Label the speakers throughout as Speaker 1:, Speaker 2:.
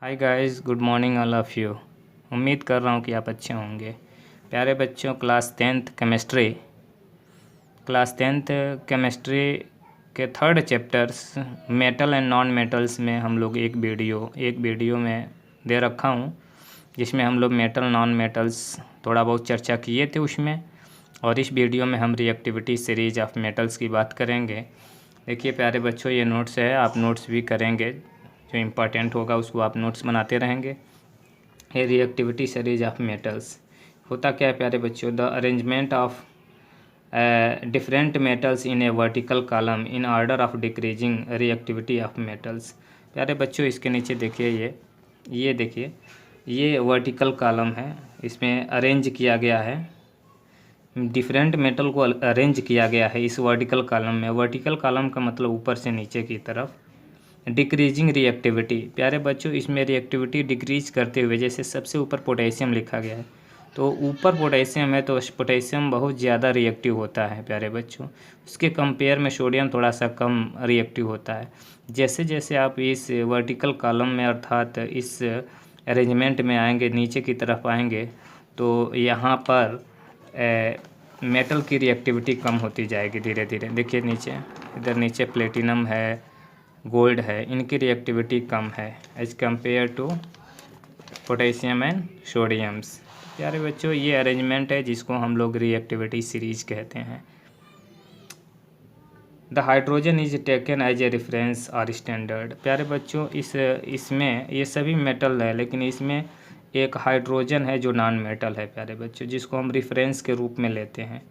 Speaker 1: Hi guys, good morning all of you. उम्मीद कर रहा हूँ कि आप अच्छे होंगे। प्यारे बच्चों, क्लास टेंथ केमिस्ट्री के third chapters metal and non metals में हम लोग एक वीडियो में दे रखा हूँ, जिसमें हम लोग मेटल नॉन मेटल्स थोड़ा बहुत चर्चा किए थे उसमें। और इस वीडियो में हम रिएक्टिविटी सीरीज ऑफ मेटल्स की बात करेंगे। देखिए प्यारे बच्चों, ये नोट्स है, आप नोट्स भी करेंगे, जो इम्पोर्टेंट होगा उसको आप नोट्स बनाते रहेंगे। ये रिएक्टिविटी सीरीज ऑफ मेटल्स होता क्या है प्यारे बच्चों? The arrangement of different metals in A vertical column in order of decreasing reactivity of metals. प्यारे बच्चों, इसके नीचे देखिए, ये देखिए, ये वर्टिकल कॉलम है, इसमें अरेंज किया गया है, डिफरेंट मेटल को अरेंज किया गया है इस वर्टिकल कॉलम में। वर्टिकल कॉलम का मतलब ऊपर से नीचे की तरफ। डिक्रीजिंग रिएक्टिविटी, प्यारे बच्चों, इसमें रिएक्टिविटी डिक्रीज करते हुए, जैसे सबसे ऊपर पोटेशियम लिखा गया है, तो ऊपर पोटेशियम है तो पोटेशियम बहुत ज़्यादा रिएक्टिव होता है प्यारे बच्चों। उसके कंपेयर में सोडियम थोड़ा सा कम रिएक्टिव होता है। जैसे जैसे आप इस वर्टिकल कॉलम में अर्थात इस अरेंजमेंट में आएंगे, नीचे की तरफ आएंगे, तो यहाँ पर मेटल की रिएक्टिविटी कम होती जाएगी धीरे धीरे। देखिए नीचे, इधर नीचे प्लेटिनम है, गोल्ड है, इनकी रिएक्टिविटी कम है as compare to potassium and sodiums. प्यारे बच्चों, ये अरेंजमेंट है जिसको हम लोग रिएक्टिविटी सीरीज कहते हैं। The hydrogen is taken as a reference और स्टैंडर्ड। प्यारे बच्चों, इसमें ये सभी मेटल है, लेकिन इसमें एक हाइड्रोजन है जो नॉन मेटल है प्यारे बच्चों, जिसको हम रेफरेंस के रूप में लेते हैं।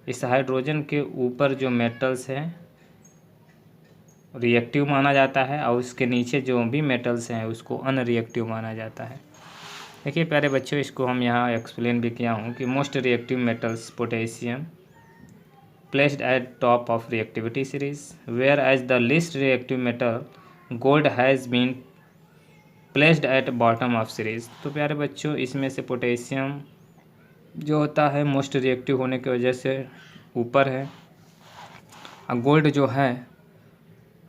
Speaker 1: इस हाइड्रोजन के ऊपर जो मेटल्स हैं रिएक्टिव माना जाता है, और उसके नीचे जो भी मेटल्स हैं उसको अनरिएक्टिव माना जाता है। देखिए प्यारे बच्चों, इसको हम यहाँ एक्सप्लेन भी किया हूँ कि most reactive metals potassium placed at top of reactivity series, whereas the least reactive metal gold has been placed at bottom of series। तो प्यारे बच्चों, इसमें से पोटेशियम जो होता है मोस्ट रिएक्टिव होने की वजह से ऊपर है, और गोल्ड जो है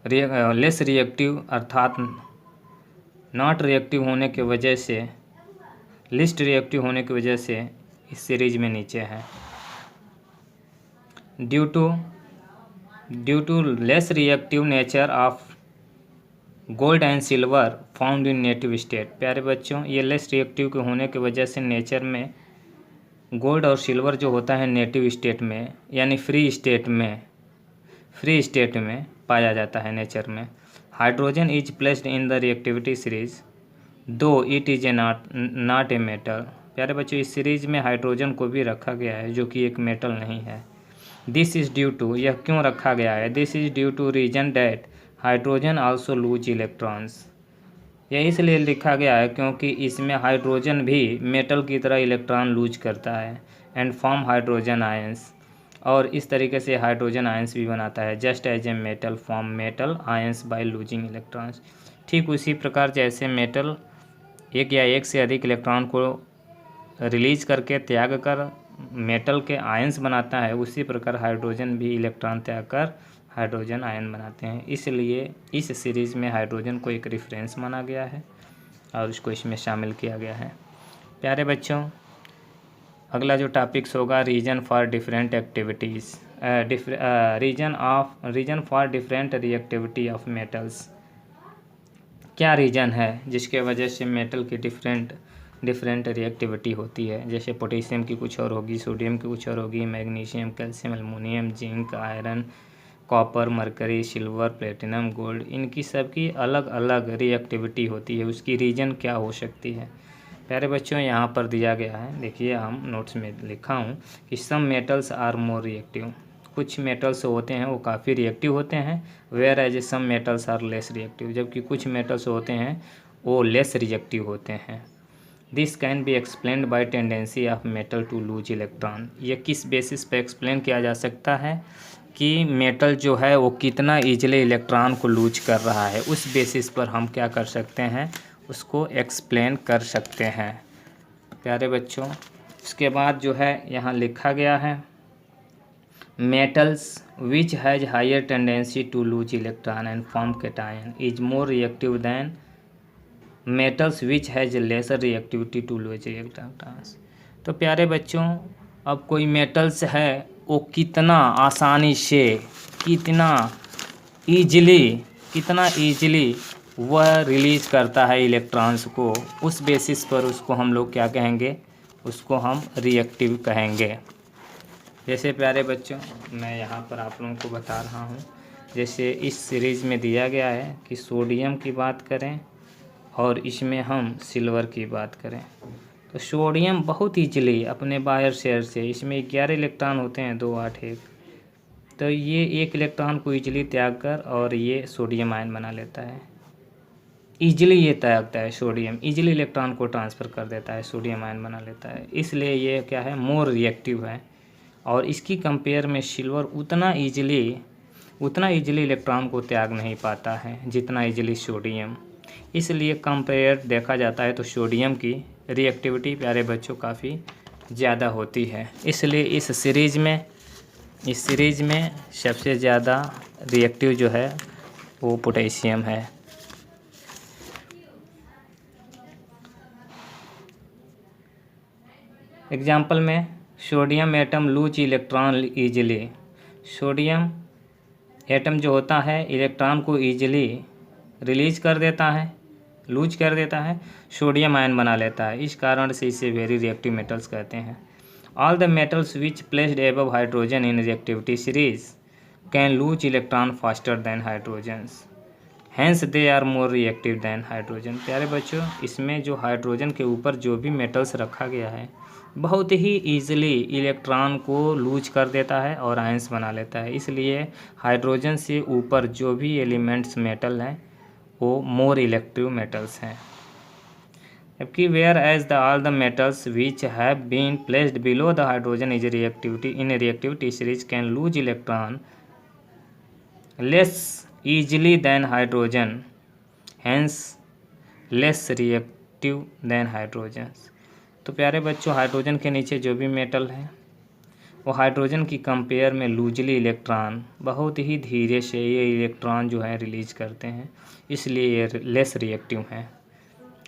Speaker 1: लेस रिएक्टिव अर्थात नॉट रिएक्टिव होने की वजह से, लिस्ट रिएक्टिव होने की वजह से इस सीरीज में नीचे है। Due to less reactive nature of gold and silver found in native state. प्यारे बच्चों, ये लेस रिएक्टिव के होने की वजह से नेचर में गोल्ड और सिल्वर जो होता है नेटिव स्टेट में, यानी फ्री स्टेट में पाया जाता है नेचर में। Hydrogen is placed in the reactivity series though it is a not a metal. प्यारे बच्चों, इस सीरीज में हाइड्रोजन को भी रखा गया है जो कि एक मेटल नहीं है। दिस इज़ ड्यू टू, यह क्यों रखा गया है? This is due to reason that hydrogen also lose electrons. यह इसलिए लिखा गया है क्योंकि इसमें हाइड्रोजन भी मेटल की तरह इलेक्ट्रॉन लूज करता है एंड फॉर्म हाइड्रोजन आयंस, और इस तरीके से हाइड्रोजन आयंस भी बनाता है। Just as a metal form metal ions by losing electrons. ठीक उसी प्रकार जैसे मेटल एक या एक से अधिक इलेक्ट्रॉन को रिलीज करके त्याग कर मेटल के आयंस बनाता है, उसी प्रकार हाइड्रोजन भी इलेक्ट्रॉन त्याग कर हाइड्रोजन आयन बनाते हैं। इसलिए इस सीरीज़ में हाइड्रोजन को एक रेफरेंस माना गया है और उसको इसमें शामिल किया गया है। प्यारे बच्चों, अगला जो टॉपिक्स होगा reason for different activities, reason for different reactivity of metals. क्या रीजन है जिसके वजह से मेटल की डिफरेंट रिएक्टिविटी होती है? जैसे पोटेशियम की कुछ और होगी, सोडियम की कुछ और होगी, magnesium, calcium, aluminium, zinc, iron, copper, mercury, silver, platinum, gold, इनकी सबकी अलग अलग रिएक्टिविटी होती है। उसकी रीजन क्या हो सकती है? प्यारे बच्चों, यहाँ पर दिया गया है, देखिए हम नोट्स में लिखा हूँ कि some metals are more reactive. कुछ मेटल्स होते हैं वो काफ़ी रिएक्टिव होते हैं, whereas some metals are less reactive, जबकि कुछ मेटल्स होते हैं वो लेस रिएक्टिव होते हैं। This can be explained by tendency of metal to lose electron. ये किस बेसिस पे एक्सप्लेन किया जा सकता है कि मेटल जो है वो कितना ईजिली इलेक्ट्रॉन को लूज कर रहा है, उस बेसिस पर हम क्या कर सकते हैं, उसको एक्सप्लेन कर सकते हैं। प्यारे बच्चों, उसके बाद जो है यहाँ लिखा गया है metals which has higher tendency to lose electron and form cation is more reactive than metals which has lesser reactivity to lose electrons. तो प्यारे बच्चों, अब कोई मेटल्स है वो कितना आसानी से, कितना ईजिली वह रिलीज करता है इलेक्ट्रॉन्स को, उस बेसिस पर उसको हम लोग क्या कहेंगे, उसको हम रिएक्टिव कहेंगे। जैसे प्यारे बच्चों, मैं यहाँ पर आप लोगों को बता रहा हूँ, जैसे इस सीरीज़ में दिया गया है कि सोडियम की बात करें और इसमें हम सिल्वर की बात करें। तो सोडियम बहुत ईजिली अपने बाहर शेयर से, इसमें 11 इलेक्ट्रॉन होते हैं, 2 8 1, तो ये 1 इलेक्ट्रॉन को ईजिली त्याग कर और ये सोडियम आयन बना लेता है। ईजिली ये त्यागता है, सोडियम ईजिली इलेक्ट्रॉन को ट्रांसफ़र कर देता है, सोडियम आयन बना लेता है, इसलिए ये क्या है, मोर रिएक्टिव है। और इसकी कंपेयर में सिल्वर उतना ईजिली इलेक्ट्रॉन को त्याग नहीं पाता है जितना ईजिली सोडियम। इसलिए कंपेयर देखा जाता है तो सोडियम की रिएक्टिविटी प्यारे बच्चों काफ़ी ज़्यादा होती है। इसलिए इस सीरीज़ में सबसे ज़्यादा रिएक्टिव जो है वो पोटेशियम है। एग्जाम्पल में sodium atom loose electron easily. Sodium atom जो होता है इलेक्ट्रॉन को ईजिली रिलीज कर देता है, लूज कर देता है, सोडियम आयन बना लेता है। इस कारण से इसे वेरी रिएक्टिव मेटल्स कहते हैं। All the metals which placed above hydrogen in reactivity series can lose electron faster than hydrogens, hence they are more reactive than hydrogen. प्यारे बच्चों, इसमें जो हाइड्रोजन के ऊपर जो भी मेटल्स रखा गया है बहुत ही ईजिली इलेक्ट्रॉन को लूज कर देता है और आयंस बना लेता है। इसलिए हाइड्रोजन से ऊपर जो भी एलिमेंट्स मेटल हैं वो मोर इलेक्टिव मेटल्स हैं। जबकि whereas the all the metals which have been placed below the hydrogen is reactivity in reactivity series can lose electron less easily than hydrogen, hence less reactive than hydrogen. तो प्यारे बच्चों, hydrogen के नीचे जो भी metal है वो hydrogen की कंपेयर में लूजली इलेक्ट्रॉन बहुत ही धीरे से ये इलेक्ट्रॉन जो है रिलीज करते हैं, इसलिए ये लेस रिएक्टिव हैं,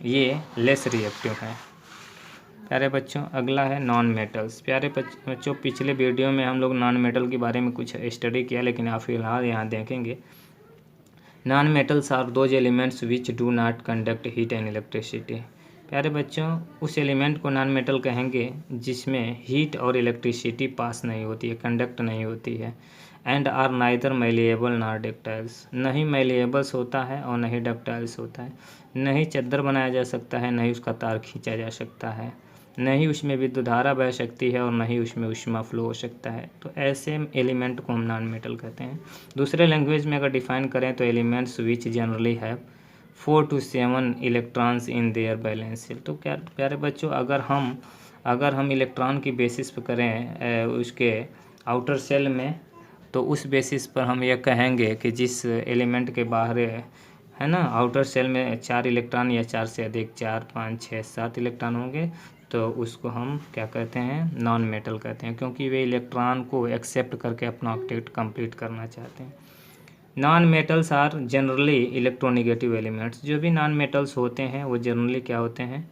Speaker 1: ये लेस रिएक्टिव हैं। प्यारे बच्चों, अगला है नॉन मेटल्स। प्यारे बच्चों, पिछले वीडियो में हम लोग नॉन मेटल के बारे में कुछ स्टडी किया, लेकिन आप फिलहाल यहाँ देखेंगे non metals are those elements which do not conduct heat and electricity. प्यारे बच्चों, उस एलिमेंट को नॉन मेटल कहेंगे जिसमें हीट और इलेक्ट्रिसिटी पास नहीं होती है, कंडक्ट नहीं होती है। And are neither malleable nor ductiles, नहीं मैलिएबल्स होता है और नहीं डक्टाइल्स होता है, नहीं चद्दर बनाया जा सकता है, नहीं उसका तार खींचा जा सकता है, नहीं उसमें विद्युत धारा बह सकती है और नहीं उसमें ऊष्मा फ्लो हो सकता है। तो ऐसे एलिमेंट को हम नॉन मेटल कहते हैं। दूसरे लैंग्वेज में अगर डिफाइन करें तो elements which generally have 4 to 7 electrons in their valence shell. तो क्या प्यारे बच्चों, अगर हम इलेक्ट्रॉन की बेसिस पर करें उसके आउटर सेल में, तो उस बेसिस पर हम ये कहेंगे कि जिस एलिमेंट के बाहर है ना आउटर सेल में 4 इलेक्ट्रॉन या 4 से अधिक, 4 5 6 7 इलेक्ट्रॉन होंगे, तो उसको हम क्या कहते हैं, नॉन मेटल कहते हैं, क्योंकि वे इलेक्ट्रॉन को एक्सेप्ट करके अपना ऑक्टेट कंप्लीट करना चाहते हैं। Non metals are generally electronegative elements. जो भी नॉन मेटल्स होते हैं वो जनरली क्या होते हैं,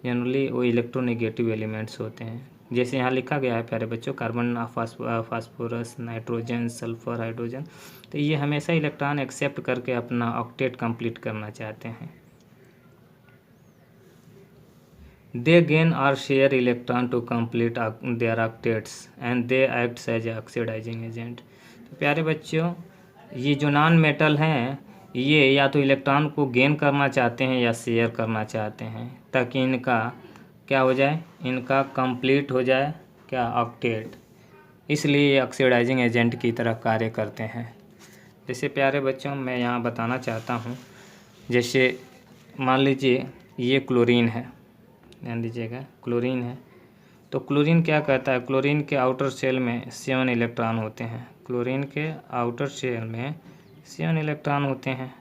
Speaker 1: जनरली वो इलेक्ट्रोनिगेटिव एलिमेंट्स होते हैं। जैसे यहाँ लिखा गया है प्यारे बच्चों, carbon, phosphorus, nitrogen, sulphur, hydrogen, तो ये हमेशा इलेक्ट्रॉन एक्सेप्ट करके अपना ऑक्टेट कंप्लीट करना चाहते हैं। दे गेन और share electron to complete their octets and they acts as oxidising agent. तो प्यारे बच्चों, ये जो नॉन मेटल हैं ये या तो इलेक्ट्रॉन को गेन करना चाहते हैं या शेयर करना चाहते हैं, ताकि इनका क्या हो जाए, इनका कंप्लीट हो जाए क्या, ऑक्टेट। इसलिए ये ऑक्सीडाइजिंग एजेंट की तरह कार्य करते हैं। जैसे प्यारे बच्चों, मैं यहाँ बताना चाहता हूँ, जैसे मान लीजिए ये क्लोरीन है, ध्यान दीजिएगा, क्लोरीन है, तो क्लोरीन क्या कहता है, क्लोरीन के आउटर सेल में 7 इलेक्ट्रॉन होते हैं, क्लोरीन के आउटर सेल में 7 इलेक्ट्रॉन होते हैं।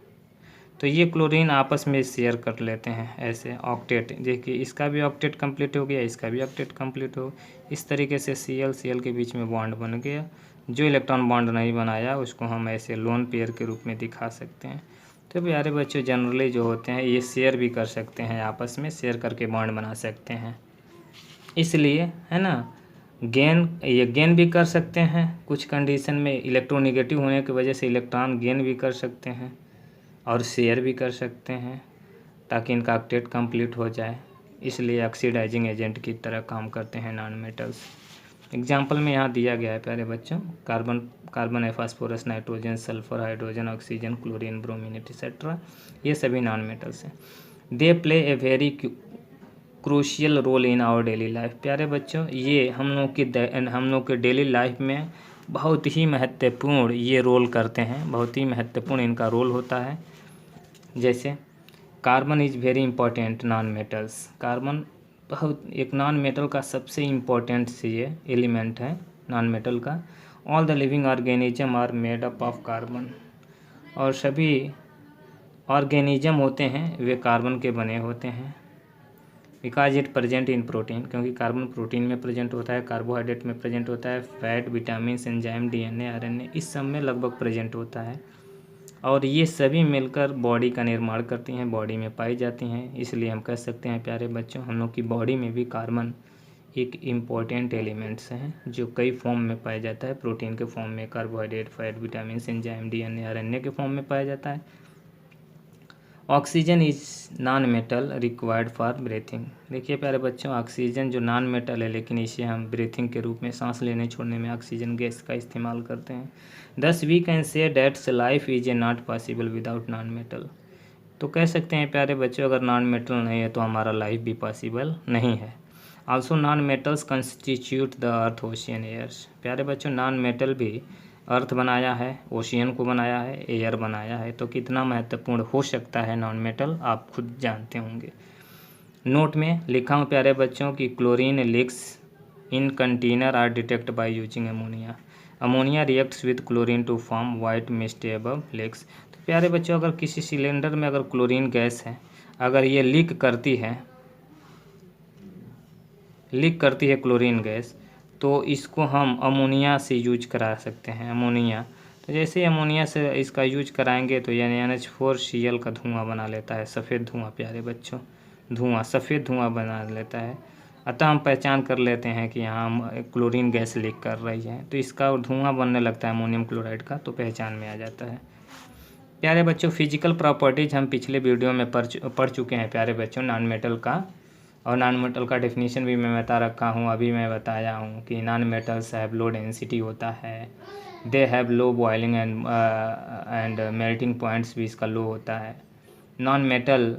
Speaker 1: तो ये क्लोरीन आपस में शेयर कर लेते हैं ऐसे ऑक्टेट, देखिए इसका भी ऑक्टेट कंप्लीट हो गया, इसका भी ऑक्टेट कंप्लीट हो, इस तरीके से Cl के बीच में बॉन्ड बन गया। जो इलेक्ट्रॉन बॉन्ड नहीं बनाया उसको हम ऐसे लोन पेयर के रूप में दिखा सकते हैं। तो प्यारे बच्चों जनरली जो होते हैं ये शेयर भी कर सकते हैं, आपस में शेयर करके बॉन्ड बना सकते हैं, इसलिए है ना। ये गेन भी कर सकते हैं कुछ कंडीशन में, इलेक्ट्रोनेगेटिव होने की वजह से इलेक्ट्रॉन गेन भी कर सकते हैं और शेयर भी कर सकते हैं ताकि इनका ऑक्टेट कंप्लीट हो जाए, इसलिए ऑक्सीडाइजिंग एजेंट की तरह काम करते हैं नॉन मेटल्स। एग्जाम्पल में यहाँ दिया गया है प्यारे बच्चों, कार्बन है, phosphorus, nitrogen, sulphur, hydrogen, oxygen, chlorine, bromine etcetera, ये सभी नॉन मेटल्स हैं। They play a very crucial role in our daily life. प्यारे बच्चों ये हम लोग के डेली लाइफ में बहुत ही महत्वपूर्ण ये रोल करते हैं, बहुत ही महत्वपूर्ण इनका रोल होता है। जैसे carbon is very important non metals, carbon बहुत एक नॉन मेटल का सबसे इम्पोर्टेंट से ये एलिमेंट है नॉन मेटल का। All the living organism are made up of carbon, और सभी ऑर्गेनिज्म होते हैं वे कार्बन के बने होते हैं। Because it present in protein, क्योंकि कार्बन प्रोटीन में प्रेजेंट होता है, कार्बोहाइड्रेट में प्रेजेंट होता है, fat, vitamin, enzyme, DNA, RNA, इस सब में लगभग प्रेजेंट होता है, और ये सभी मिलकर बॉडी का निर्माण करती हैं, बॉडी में पाई जाती हैं। इसलिए हम कह सकते हैं प्यारे बच्चों हम लोग की बॉडी में भी कार्बन एक इम्पॉर्टेंट एलिमेंट्स हैं जो कई फॉर्म में पाया जाता है, प्रोटीन के फॉर्म में, carbohydrate, fat, vitamin, enzyme, DNA, RNA के फॉर्म में पाया जाता है। Oxygen is non metal required for breathing. देखिए प्यारे बच्चों ऑक्सीजन जो नॉन मेटल है, लेकिन इसे हम ब्रीथिंग के रूप में सांस लेने छोड़ने में ऑक्सीजन गैस का इस्तेमाल करते हैं। Thus we can say that's life is a not possible without non metal. तो कह सकते हैं प्यारे बच्चों अगर नॉन मेटल नहीं है तो हमारा लाइफ भी पॉसिबल नहीं है। Also non metals constitute the earth, ocean, airs. प्यारे बच्चों नॉन मेटल भी अर्थ बनाया है, ओशियन को बनाया है, एयर बनाया है, तो कितना महत्वपूर्ण हो सकता है नॉन मेटल आप खुद जानते होंगे। नोट में लिखा हूँ प्यारे बच्चों कि chlorine leaks in container are detect by using ammonia. Ammonia reacts with chlorine to form white mist above leaks. तो प्यारे बच्चों अगर किसी सिलेंडर में अगर क्लोरीन गैस है, अगर ये लीक करती है क्लोरीन गैस, तो इसको हम अमोनिया से यूज करा सकते हैं। अमोनिया, तो जैसे ही अमोनिया से इसका यूज कराएंगे तो NH4Cl का धुआं बना लेता है, सफ़ेद धुआं प्यारे बच्चों, सफ़ेद धुआं बना लेता है। अतः हम पहचान कर लेते हैं कि यहाँ क्लोरीन गैस लीक कर रही है, तो इसका धुआं बनने लगता है अमोनियम क्लोराइड का, तो पहचान में आ जाता है। प्यारे बच्चों फिजिकल प्रॉपर्टीज हम पिछले वीडियो में पढ़ चुके हैं प्यारे बच्चों नॉन मेटल का, और नॉन मेटल का डेफिनेशन भी मैं बता रखा हूँ, अभी मैं बताया हूँ कि non metals have low density होता है, they have low boiling and melting points भी इसका लो होता है। नॉन मेटल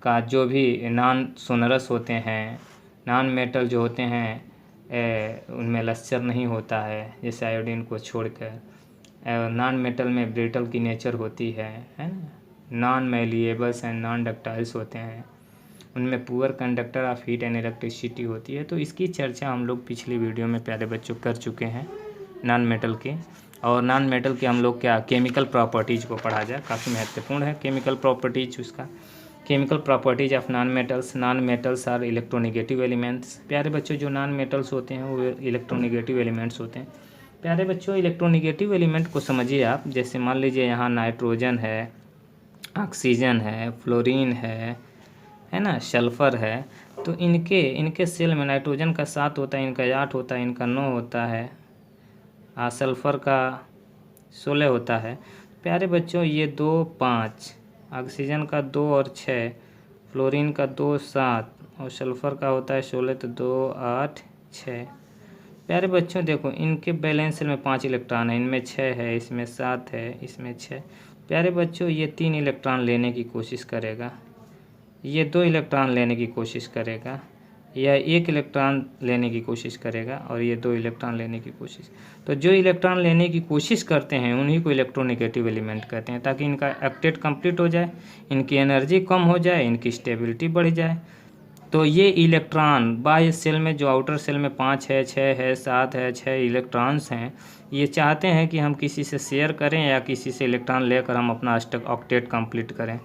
Speaker 1: का जो भी नॉन सोनरस होते हैं, नॉन मेटल जो होते हैं उनमें लस्चर नहीं होता है, जैसे आयोडीन को छोड़कर। नॉन मेटल में ब्रिटल की नेचर होती है ना। नॉन मैलिएबल्स एंड नॉन डक्टाइल्स होते हैं, उनमें poor conductor of heat and electricity होती है। तो इसकी चर्चा हम लोग पिछली वीडियो में प्यारे बच्चों कर चुके हैं नॉन मेटल के। और नॉन मेटल के हम लोग क्या केमिकल प्रॉपर्टीज़ को पढ़ा जाए, काफ़ी महत्वपूर्ण है केमिकल प्रॉपर्टीज उसका। Chemical properties of non metals are electronegative elements. प्यारे बच्चों जो नॉन मेटल्स होते हैं वो इलेक्ट्रोनेगेटिव एलिमेंट्स होते हैं। प्यारे बच्चों इलेक्ट्रोनेगेटिव एलिमेंट को समझिए आप, जैसे मान लीजिए यहाँ नाइट्रोजन है, ऑक्सीजन है, फ्लोरीन है ना, सल्फ़र है, तो इनके सेल में नाइट्रोजन का 7 होता है, इनका 8 होता है, इनका 9 होता है, सल्फ़र का 16 होता है। प्यारे बच्चों ये 2 5, ऑक्सीजन का 2 और 6, फ्लोरीन का 2 7 और सल्फ़र का होता है 16, तो 2 8 6। प्यारे बच्चों देखो इनके बैलेंस सेल में 5 इलेक्ट्रॉन है, इनमें 6 है, इसमें 7 है, इसमें 6। प्यारे बच्चों ये 3 इलेक्ट्रॉन लेने की कोशिश करेगा, ये 2 इलेक्ट्रॉन लेने की कोशिश करेगा, या 1 इलेक्ट्रॉन लेने की कोशिश करेगा, और ये 2 इलेक्ट्रॉन लेने की कोशिश। तो जो इलेक्ट्रॉन लेने की कोशिश करते हैं उन्हीं को इलेक्ट्रोनेगेटिव एलिमेंट कहते हैं, ताकि इनका ऑक्टेट कंप्लीट हो जाए, इनकी एनर्जी कम हो जाए, इनकी स्टेबिलिटी बढ़ जाए। तो ये इलेक्ट्रॉन बाह्य सेल में जो आउटर सेल में 5 है, 6 है, 7 है, 6 इलेक्ट्रॉन्स हैं, ये चाहते हैं कि हम किसी से शेयर करें या किसी से इलेक्ट्रॉन लेकर हम अपना ऑक्टेट कंप्लीट करें।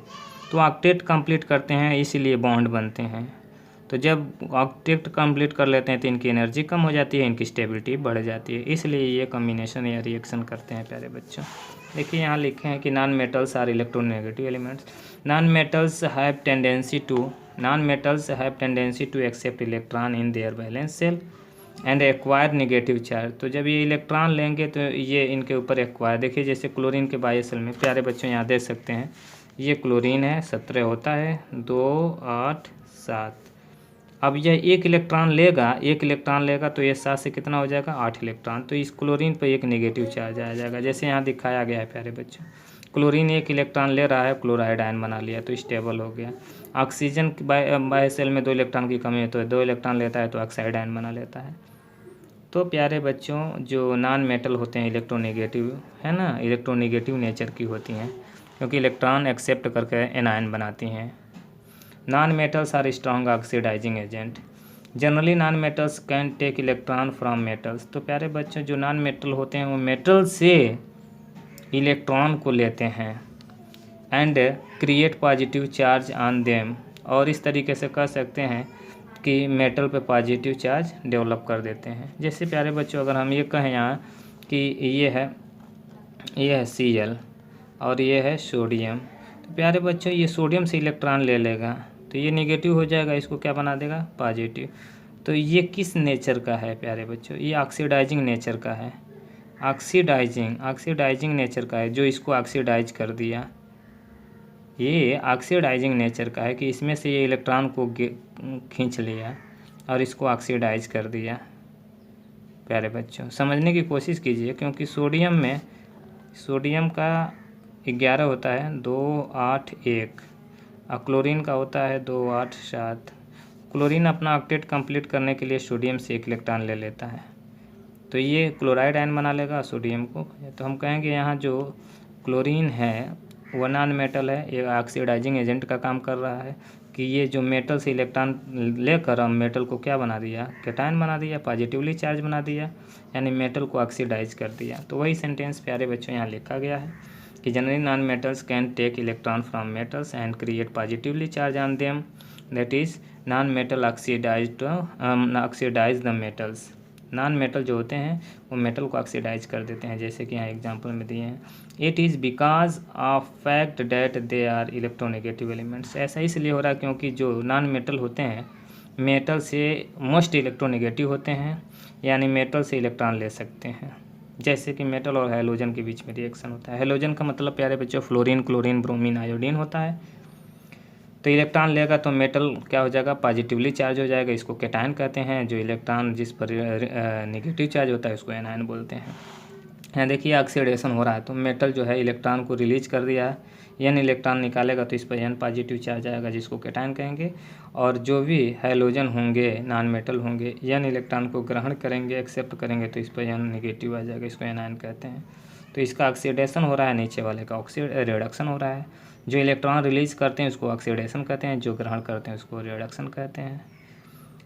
Speaker 1: तो ऑक्टेट कंप्लीट करते हैं, इसीलिए बॉन्ड बनते हैं। तो जब ऑक्टेट कंप्लीट कर लेते हैं तो इनकी एनर्जी कम हो जाती है, इनकी स्टेबिलिटी बढ़ जाती है, इसलिए ये कॉम्बिनेशन या रिएक्शन करते हैं प्यारे बच्चों। देखिए यहाँ लिखे हैं कि non metals are electronegative elements. Non metals have tendency to accept electron in their valence shell and acquire negative charge. तो जब ये इलेक्ट्रॉन लेंगे तो ये इनके ऊपर एक्वायर, देखिए जैसे क्लोरीन के बायोसेल में, प्यारे बच्चों यहाँ देख सकते हैं ये क्लोरीन है, 17 होता है, 2 8 7। अब यह एक इलेक्ट्रॉन लेगा तो ये 7 से कितना हो जाएगा, 8 इलेक्ट्रॉन। तो इस क्लोरीन पर एक नेगेटिव चार्ज आ जाएगा, जैसे यहाँ दिखाया गया है प्यारे बच्चों। क्लोरीन एक इलेक्ट्रॉन ले रहा है, क्लोराइड आयन बना लिया तो स्टेबल हो गया। ऑक्सीजन बायोसेल में 2 इलेक्ट्रॉन की कमी है तो 2 इलेक्ट्रॉन लेता है तो ऑक्साइड आयन बना लेता है। तो प्यारे बच्चों जो नॉन मेटल होते हैं इलेक्ट्रोनेगेटिव है ना, इलेक्ट्रोनेगेटिव नेचर की होती हैं क्योंकि इलेक्ट्रॉन एक्सेप्ट करके एनायन बनाती हैं। Non metals are strong oxidising agent. Generally non metals can take electron from metals. तो प्यारे बच्चों जो नॉन मेटल होते हैं वो मेटल से इलेक्ट्रॉन को लेते हैं and create positive charge on them, और इस तरीके से कह सकते हैं कि मेटल पे पॉजिटिव चार्ज डेवलप कर देते हैं। जैसे प्यारे बच्चों अगर हम ये कहें यहाँ कि ये है Cl और ये है सोडियम, तो प्यारे बच्चों ये सोडियम से इलेक्ट्रॉन ले लेगा तो ये नेगेटिव हो जाएगा, इसको क्या बना देगा, पॉजिटिव। तो ये किस नेचर का है प्यारे बच्चों, ये ऑक्सीडाइजिंग नेचर का है। ऑक्सीडाइजिंग नेचर का है, जो इसको ऑक्सीडाइज कर दिया। ये ऑक्सीडाइजिंग नेचर का है कि इसमें से ये इलेक्ट्रॉन को खींच लिया और इसको ऑक्सीडाइज कर दिया। प्यारे बच्चों समझने की कोशिश कीजिए, क्योंकि सोडियम का 11 होता है, 2 8 1, और क्लोरीन का होता है 2 8 7। क्लोरीन अपना ऑक्टेट कंप्लीट करने के लिए सोडियम से 1 इलेक्ट्रॉन ले लेता है तो ये क्लोराइड आयन बना लेगा सोडियम को। तो हम कहेंगे यहाँ जो क्लोरीन है वो नॉन मेटल है, ये ऑक्सीडाइजिंग एजेंट का काम कर रहा है कि ये जो मेटल से इलेक्ट्रॉन लेकर हम मेटल को क्या बना दिया, कैटायन बना दिया, पॉजिटिवली चार्ज बना दिया, यानी मेटल को ऑक्सीडाइज कर दिया। तो वही सेंटेंस प्यारे बच्चों यहाँ लिखा गया है कि generally non metals can take electron from metals and create positively charge on them, that is non metal oxidise the metals. Non metal जो होते हैं वो मेटल को ऑक्सीडाइज कर देते हैं, जैसे कि यहाँ एग्जांपल में दिए हैं। It is because of fact that they are electronegative elements. ऐसा इसलिए हो रहा है क्योंकि जो नॉन मेटल होते हैं मेटल से मोस्ट इलेक्ट्रोनेगेटिव होते हैं, यानी मेटल से इलेक्ट्रॉन ले सकते हैं। जैसे कि मेटल और हैलोजन के बीच में रिएक्शन होता है। हैलोजन का मतलब प्यारे बच्चों फ्लोरीन, क्लोरीन, ब्रोमीन, आयोडीन होता है। तो इलेक्ट्रॉन लेगा तो मेटल क्या हो जाएगा, पॉजिटिवली चार्ज हो जाएगा, इसको कैटायन कहते हैं। जो इलेक्ट्रॉन जिस पर नेगेटिव चार्ज होता है उसको एनायन बोलते हैं। यहाँ देखिए ऑक्सीडेशन हो रहा है तो मेटल जो है इलेक्ट्रॉन को रिलीज कर दिया, एन इलेक्ट्रॉन निकालेगा तो इस पर एन पॉजिटिव चार्ज आएगा जिसको कैटायन कहेंगे। और जो भी हैलोजन होंगे, नॉन मेटल होंगे, एन इलेक्ट्रॉन को ग्रहण करेंगे, एक्सेप्ट करेंगे तो इस पर एन नेगेटिव आ जाएगा, इसको एनायन कहते हैं। तो इसका ऑक्सीडेशन हो रहा है, नीचे वाले का रिडक्शन हो रहा है। जो इलेक्ट्रॉन रिलीज करते हैं उसको ऑक्सीडेशन कहते हैं, जो ग्रहण करते हैं उसको रिडक्शन कहते हैं।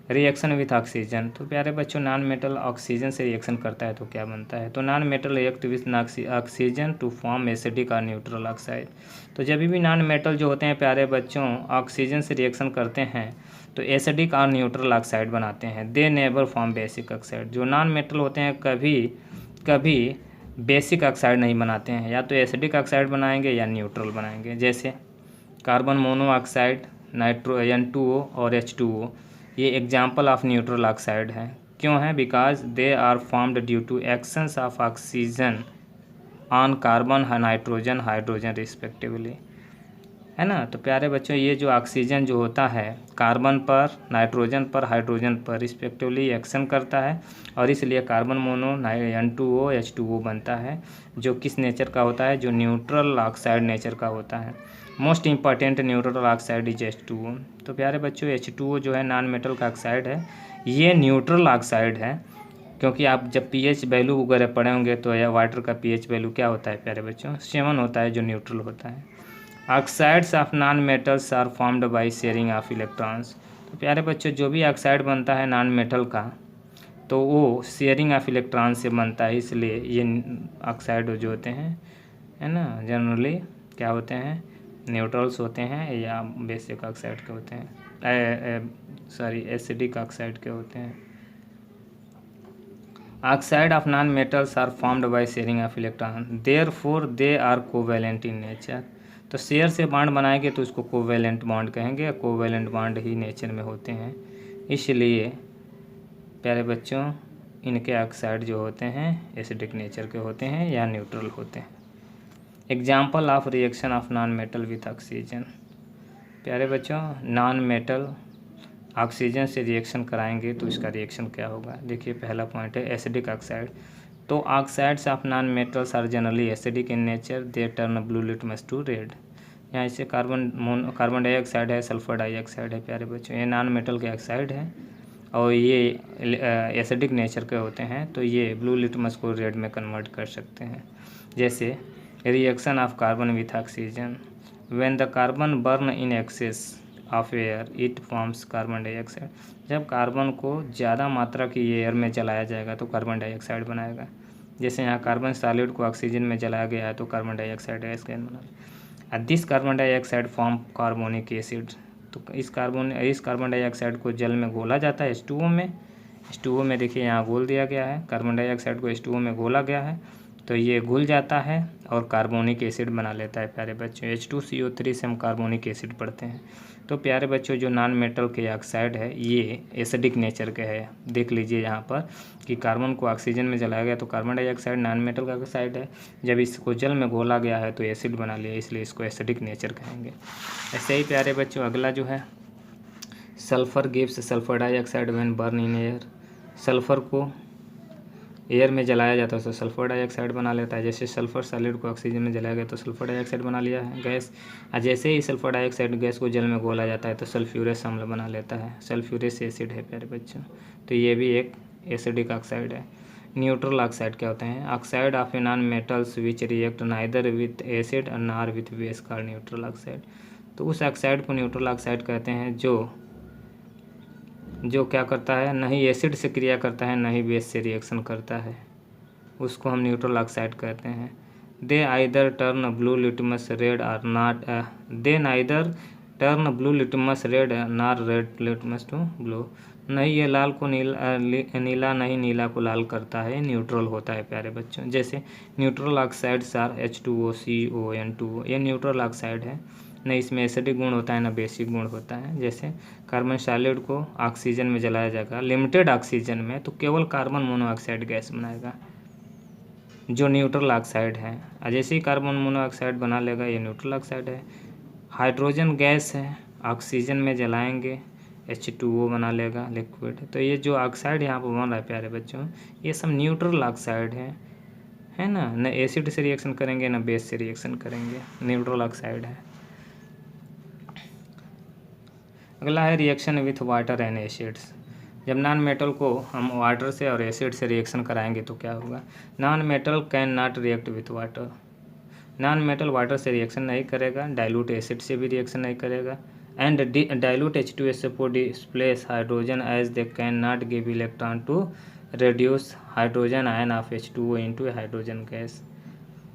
Speaker 1: रिएक्शन विथ ऑक्सीजन, तो प्यारे बच्चों नॉन मेटल ऑक्सीजन से रिएक्शन करता है तो क्या बनता है, तो non metal react with oxygen to form acidic और न्यूट्रल ऑक्साइड। तो जब भी नॉन मेटल जो होते हैं प्यारे बच्चों ऑक्सीजन से रिएक्शन करते हैं तो एसिडिक और न्यूट्रल ऑक्साइड बनाते हैं। They never form basic oxide. जो नॉन मेटल होते हैं कभी बेसिक ऑक्साइड नहीं बनाते हैं, या तो एसिडिक ऑक्साइड बनाएंगे या न्यूट्रल बनाएंगे। जैसे कार्बन मोनोऑक्साइड, नाइट्रो N2O और H2O, ये एग्जाम्पल ऑफ न्यूट्रल ऑक्साइड है। क्यों है, because they are formed due to actions of oxygen on carbon, nitrogen, hydrogen respectively, है ना। तो प्यारे बच्चों ये जो ऑक्सीजन जो होता है कार्बन पर, नाइट्रोजन पर, हाइड्रोजन पर रिस्पेक्टिवली एक्शन करता है, और इसलिए कार्बन मोनो N2O H2O बनता है, जो किस नेचर का होता है, जो न्यूट्रल ऑक्साइड नेचर का होता है। Most important neutral oxide is H2O। तो प्यारे बच्चों H2O जो है नॉन मेटल का ऑक्साइड है, ये न्यूट्रल ऑक्साइड है, क्योंकि आप जब pH वैल्यू वगैरह पढ़े होंगे तो यह वाटर का pH वैल्यू क्या होता है प्यारे बच्चों, 7 होता है, जो न्यूट्रल होता है। Oxides of non metals are formed by sharing of electrons. तो प्यारे बच्चों जो भी ऑक्साइड बनता है नॉन मेटल का तो वो शेयरिंग ऑफ इलेक्ट्रॉन से बनता है, इसलिए ये ऑक्साइड जो होते हैं, है ना, जनरली क्या होते हैं, न्यूट्रल्स होते हैं या बेसिक ऑक्साइड के होते हैं, एसिडिक ऑक्साइड के होते हैं। Oxide of non metals are formed by sharing of electron, therefore they are covalent in nature. तो शेयर से बॉन्ड बनाएंगे तो उसको कोवैलेंट बॉन्ड कहेंगे, कोवैलेंट बॉन्ड ही नेचर में होते हैं। इसलिए प्यारे बच्चों इनके ऑक्साइड जो होते हैं एसिडिक नेचर के होते हैं या न्यूट्रल होते हैं। Example of reaction of non metal with oxygen. प्यारे बच्चों नॉन मेटल ऑक्सीजन से रिएक्शन कराएंगे तो इसका रिएक्शन क्या होगा। देखिए पहला पॉइंट है एसिडिक ऑक्साइड। तो oxides of non metals are generally acidic in nature, they turn blue litmus to red. यहाँ इसे कार्बन डाइऑक्साइड है, सल्फर डाइऑक्साइड है प्यारे बच्चों, ये नॉन मेटल के ऑक्साइड है और ये एसिडिक नेचर के होते हैं, तो ये ब्लू लिटमस को रेड में कन्वर्ट कर सकते हैं। जैसे reaction of carbon with oxygen, when the carbon burn in excess of air it forms carbon dioxide. जब कार्बन को ज़्यादा मात्रा की एयर में जलाया जाएगा तो कार्बन डाइऑक्साइड बनाएगा। जैसे यहाँ कार्बन सॉलिड को ऑक्सीजन में जलाया गया है तो कार्बन डाइऑक्साइड गैस बना। This carbon dioxide form carbonic acid. तो इस कार्बन डाइऑक्साइड को जल में घोला जाता है H2O में। H2O में देखिए यहाँ घोल दिया गया है, कार्बन डाइऑक्साइड को H2O में घोला गया है तो ये घुल जाता है और कार्बोनिक एसिड बना लेता है प्यारे बच्चों। H2CO3 से हम कार्बोनिक एसिड पढ़ते हैं। तो प्यारे बच्चों जो नॉन मेटल के ऑक्साइड है ये एसिडिक नेचर के है। देख लीजिए यहाँ पर कि कार्बन को ऑक्सीजन में जलाया गया तो कार्बन डाइऑक्साइड नॉन मेटल का ऑक्साइड है, जब इसको जल में घोला गया है तो एसिड बना लिया, इसलिए इसको एसिडिक नेचर कहेंगे। ऐसे ही प्यारे बच्चों अगला जो है sulphur gives sulphur dioxide when burn in air. Sulphur को एयर में जलाया जाता है तो सल्फर डाइऑक्साइड बना लेता है। जैसे सल्फर सॉलिड को ऑक्सीजन में जलाया गया तो सल्फर डाइऑक्साइड बना लिया है गैस। और जैसे ही सल्फर डाइऑक्साइड गैस को जल में घोला जाता है तो सल्फ्यूरस अम्ल बना लेता है। सल्फ्यूरस एसिड है प्यारे बच्चों, तो ये भी एक एसिडिक ऑक्साइड है। न्यूट्रल ऑक्साइड क्या होते हैं? Oxide of a non metals which react neither with acid और नार with base called neutral oxide. तो उस ऑक्साइड को न्यूट्रल ऑक्साइड कहते हैं जो क्या करता है, न ही एसिड से क्रिया करता है न ही बेस से रिएक्शन करता है, उसको हम न्यूट्रल ऑक्साइड कहते हैं। They either turn blue litmus red और not they neither turn blue litmus red nor red litmus to blue. नहीं ये लाल को नीला नहीं नीला को लाल करता है, न्यूट्रल होता है प्यारे बच्चों। जैसे neutral oxides are H2O, CON2, ये न्यूट्रल ऑक्साइड है, न इसमें एसिडिक गुण होता है न बेसिक गुण होता है। जैसे कार्बन सॉलिड को ऑक्सीजन में जलाया जाएगा लिमिटेड ऑक्सीजन में तो केवल कार्बन मोनोऑक्साइड गैस बनाएगा जो न्यूट्रल ऑक्साइड है, और जैसे ही कार्बन मोनोऑक्साइड बना लेगा ये न्यूट्रल ऑक्साइड है। हाइड्रोजन गैस है, ऑक्सीजन में जलाएंगे H2O बना लेगा लिक्विड। तो ये जो ऑक्साइड यहाँ पर बन रहा है प्यारे बच्चों ये सब न्यूट्रल ऑक्साइड है ना, न एसिड से रिएक्शन करेंगे न बेस से रिएक्शन करेंगे, न्यूट्रल ऑक्साइड है। अगला है reaction with water and acids. जब नॉन मेटल को हम वाटर से और एसिड से रिएक्शन कराएंगे तो क्या होगा? Non metal can not react with water. Non metal water से रिएक्शन नहीं करेगा, डाइल्यूट एसिड से भी रिएक्शन नहीं करेगा। And dilute H2SO4 displace hydrogen as they can not give electron to reduce hydrogen ion of H2O into hydrogen gas.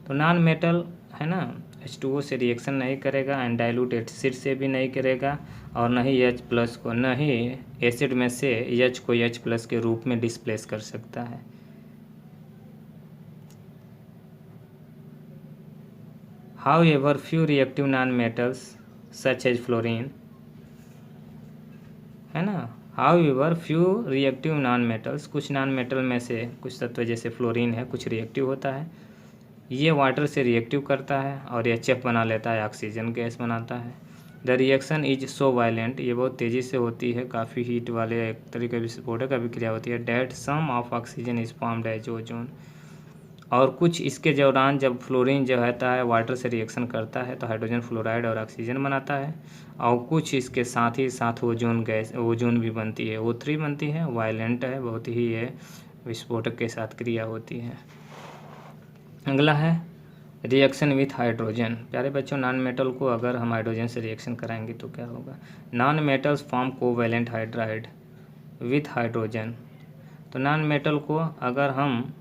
Speaker 1: तो non metal है ना H2O से रिएक्शन नहीं करेगा एंड डाइल्यूट एसिड से भी नहीं करेगा और न ही H+ को, न ही एसिड में से H को H+ के रूप में डिस्प्लेस कर सकता है। However, few reactive non-metals such as fluorine है ना, However, few reactive non-metals, कुछ नॉन मेटल में से कुछ तत्व जैसे फ्लोरीन है कुछ रिएक्टिव होता है, ये वाटर से रिएक्टिव करता है और HF बना लेता है, ऑक्सीजन गैस बनाता है। The reaction is so violent, ये बहुत तेज़ी से होती है, काफ़ी हीट वाले एक तरीके विस्फोटक अभिक्रिया होती है। That some of oxygen is formed as ozone, और कुछ इसके दौरान जब फ्लोरीन जो रहता है वाटर से रिएक्शन करता है तो हाइड्रोजन फ्लोराइड और ऑक्सीजन बनाता है, और कुछ इसके साथ ही साथ ओजोन गैस, ओजोन भी बनती है, O3 बनती है, वायलेंट है, बहुत ही ये विस्फोटक के साथ क्रिया होती है। अगला है रिएक्शन विथ हाइड्रोजन। प्यारे बच्चों नॉन मेटल को अगर हम हाइड्रोजन से रिएक्शन कराएंगे तो क्या होगा? Non metals form covalent hydride with hydrogen. तो नॉन मेटल को अगर हम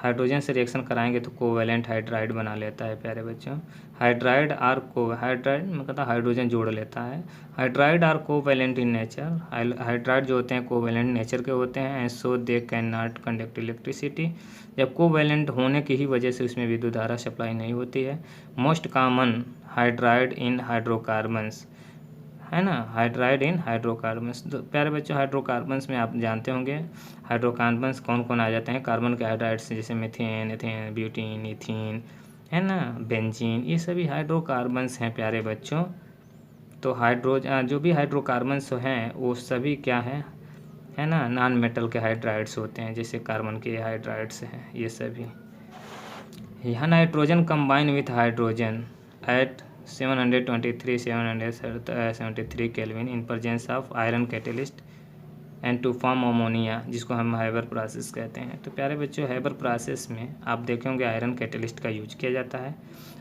Speaker 1: हाइड्रोजन से रिएक्शन कराएंगे तो कोवेलेंट हाइड्राइड बना लेता है प्यारे बच्चों। हाइड्राइड आर को हाइड्राइड में कहता हाइड्रोजन जोड़ लेता है। Hydride are covalent in nature, hydride जो होते हैं कोवेलेंट नेचर के होते हैं, and so they can not conduct electricity. जब कोवेलेंट होने की ही वजह से उसमें विद्युत धारा सप्लाई नहीं होती है। मोस्ट कॉमन हाइड्राइड इन हाइड्रोकार्बन्स, है ना, हाइड्राइड इन हाइड्रोकार्बन्स। तो प्यारे बच्चों हाइड्रोकार्बन्स में आप जानते होंगे हाइड्रोकार्बन्स कौन कौन आ जाते हैं, कार्बन के हाइड्राइड्स जैसे मीथेन, एथेन, ब्यूटीन, इथीन, है ना, बेंजीन, ये सभी हाइड्रोकार्बन्स हैं प्यारे बच्चों। तो जो भी हाइड्रोकार्बन्स हैं वो सभी क्या है ना, नॉन मेटल के हाइड्राइड्स होते हैं, जैसे कार्बन के हाइड्राइड्स हैं ये सभी। यह nitrogen combine with hydrogen at 723 kelvin in presence of iron catalyst and to form ammonia, जिसको हम हाइबर प्रोसेस कहते हैं। तो प्यारे बच्चों हाइबर प्रोसेस में आप देखेंगे आयरन कैटेलिस्ट का यूज किया जाता है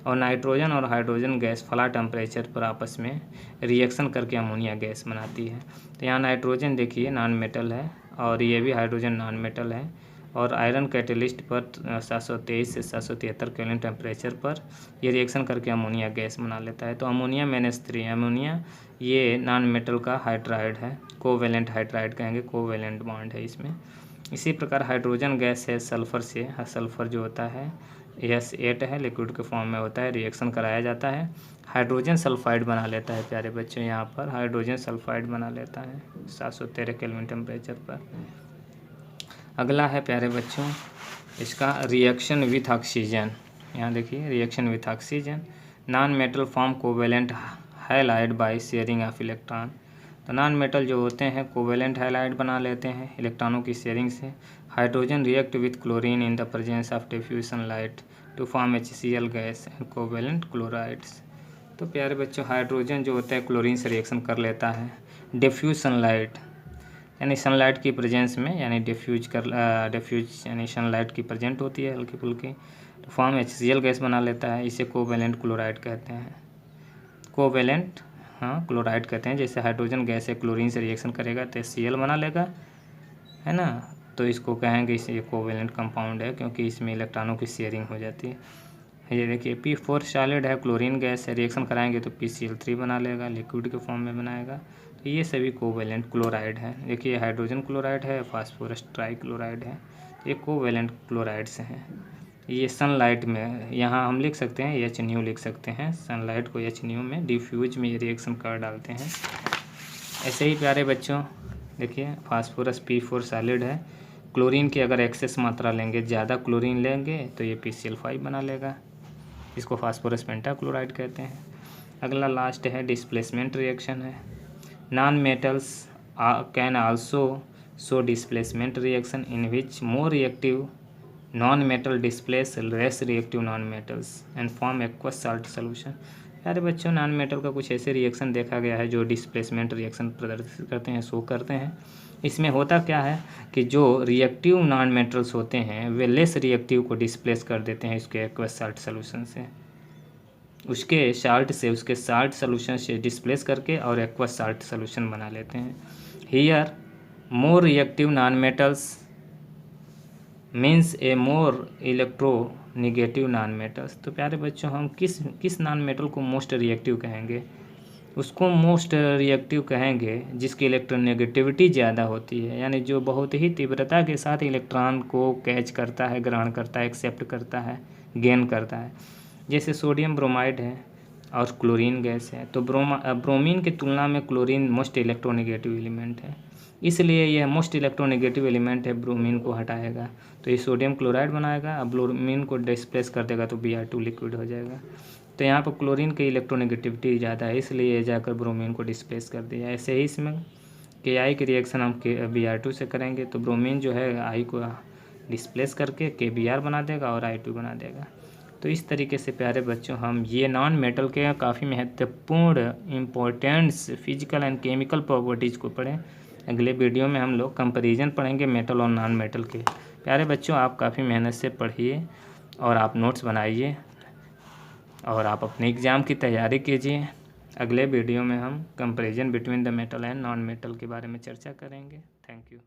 Speaker 1: और नाइट्रोजन और हाइड्रोजन गैस फ्लैट टेम्परेचर पर आपस में रिएक्शन करके अमोनिया गैस बनाती है। तो यहाँ नाइट्रोजन देखिए नॉन मेटल है और ये भी हाइड्रोजन नॉन मेटल है, और आयरन कैटेलिस्ट पर 723 से 773 केल्विन टेम्परेचर पर ये रिएक्शन करके अमोनिया गैस बना लेता है। तो अमोनिया -3, अमोनिया ये नॉन मेटल का हाइड्राइड है, कोवेलेंट हाइड्राइड कहेंगे, कोवेलेंट बॉन्ड है इसमें। इसी प्रकार हाइड्रोजन गैस है सल्फ़र से, सल्फ़र जो होता है S8 है, लिक्विड के फॉर्म में होता है, रिएक्शन कराया जाता है, हाइड्रोजन सल्फाइड बना लेता है प्यारे बच्चों। यहाँ पर हाइड्रोजन सल्फाइड बना लेता है 713 केल्विन टेम्परेचर पर। अगला है प्यारे बच्चों इसका रिएक्शन विथ ऑक्सीजन। यहाँ देखिए reaction with oxygen, non metal form covalent halide bye sharing of electron. तो नॉन मेटल जो होते हैं कोवेलेंट हैलाइड बना लेते हैं इलेक्ट्रॉनों की शेयरिंग से। Hydrogen react with chlorine in the presence of diffusion light to form HCl gas and covalent chlorides. तो प्यारे बच्चों हाइड्रोजन जो होता है क्लोरीन से रिएक्शन कर लेता है डिफ्यूज सनलाइट यानी सनलाइट की प्रेजेंस में, यानी डिफ्यूज यानी सनलाइट की प्रेजेंट होती है हल्की फुल्की, तो फॉर्म HCl गैस बना लेता है। इसे कोवेलेंट क्लोराइड कहते हैं, कोवेलेंट क्लोराइड कहते हैं। जैसे हाइड्रोजन गैस है क्लोरीन से रिएक्शन करेगा तो HCl बना लेगा, है ना, तो इसको कहेंगे इसे कोवेलेंट कंपाउंड है क्योंकि इसमें इलेक्ट्रॉनों की शेयरिंग हो जाती है। ये देखिए P4 सॉलिड है, क्लोरीन गैस है, रिएक्शन कराएंगे तो PCl3 बना लेगा, लिक्विड के फॉर्म में बनाएगा। तो ये सभी कोवेलेंट क्लोराइड है। देखिए हाइड्रोजन क्लोराइड है, फास्फोरस ट्राइक्लोराइड है, ये कोवेलेंट क्लोराइड्स हैं। ये सनलाइट में यहाँ हम लिख सकते हैं HNu लिख सकते हैं, सनलाइट को HNu में डिफ्यूज में ये रिएक्शन कर डालते हैं। ऐसे ही प्यारे बच्चों देखिए फास्फोरस P4 सॉलिड है, क्लोरीन की अगर एक्सेस मात्रा लेंगे, ज़्यादा क्लोरीन लेंगे तो ये PCl5 बना लेगा, इसको फास्फोरस पेंटाक्लोराइड कहते हैं। अगला लास्ट है डिस्प्लेसमेंट रिएक्शन है। Non metals can also show displacement reaction in which more reactive non metal displace less reactive non metals and form aqueous salt solution. प्यारे बच्चों नॉन मेटल का कुछ ऐसे रिएक्शन देखा गया है जो डिस्प्लेसमेंट रिएक्शन प्रदर्शित करते हैं, शो करते हैं। इसमें होता क्या है कि जो रिएक्टिव नॉन मेटल्स होते हैं वे लेस रिएक्टिव को डिस्प्लेस कर देते हैं इसके एक्वस साल्ट सोल्यूशन से, उसके साल्ट सोल्यूशन से डिस्प्लेस करके और एक्वस साल्ट सोल्यूशन बना लेते हैं। Here more reactive non metals means A more electronegative non metals. तो प्यारे बच्चों हम किस नॉन मेटल को मोस्ट रिएक्टिव कहेंगे, उसको मोस्ट रिएक्टिव कहेंगे जिसकी इलेक्ट्रोनेगेटिविटी ज़्यादा होती है, यानी जो बहुत ही तीव्रता के साथ इलेक्ट्रॉन को कैच करता है, ग्रहण करता है, एक्सेप्ट करता है, गेन करता है। जैसे सोडियम ब्रोमाइड है और क्लोरीन गैस है, तो ब्रोमीन की तुलना में क्लोरीन मोस्ट इलेक्ट्रोनेगेटिव एलिमेंट है, इसलिए यह मोस्ट इलेक्ट्रोनेगेटिव एलिमेंट है, ब्रोमीन को हटाएगा तो ये सोडियम क्लोराइड बनाएगा, अब ब्रोमीन को डिस्प्लेस कर देगा तो Br2 लिक्विड हो जाएगा। तो यहाँ पर क्लोरीन की इलेक्ट्रोनेगेटिविटी ज़्यादा है, इसलिए ये जाकर ब्रोमीन को डिस्प्लेस कर दिया। ऐसे ही इसमें Ki की रिएक्शन हम Br2 से करेंगे तो ब्रोमीन जो है I को डिस्प्लेस करके KBr बना देगा और I2 बना देगा। तो इस तरीके से प्यारे बच्चों हम ये नॉन मेटल के काफ़ी महत्वपूर्ण importance physical and chemical properties को पढ़ें। अगले वीडियो में हम लोग कंपैरिजन पढ़ेंगे मेटल और नॉन मेटल के। प्यारे बच्चों आप काफ़ी मेहनत से पढ़िए और आप नोट्स बनाइए और आप अपने एग्ज़ाम की तैयारी कीजिए। अगले वीडियो में हम comparison between the metal and non metal के बारे में चर्चा करेंगे। Thank you.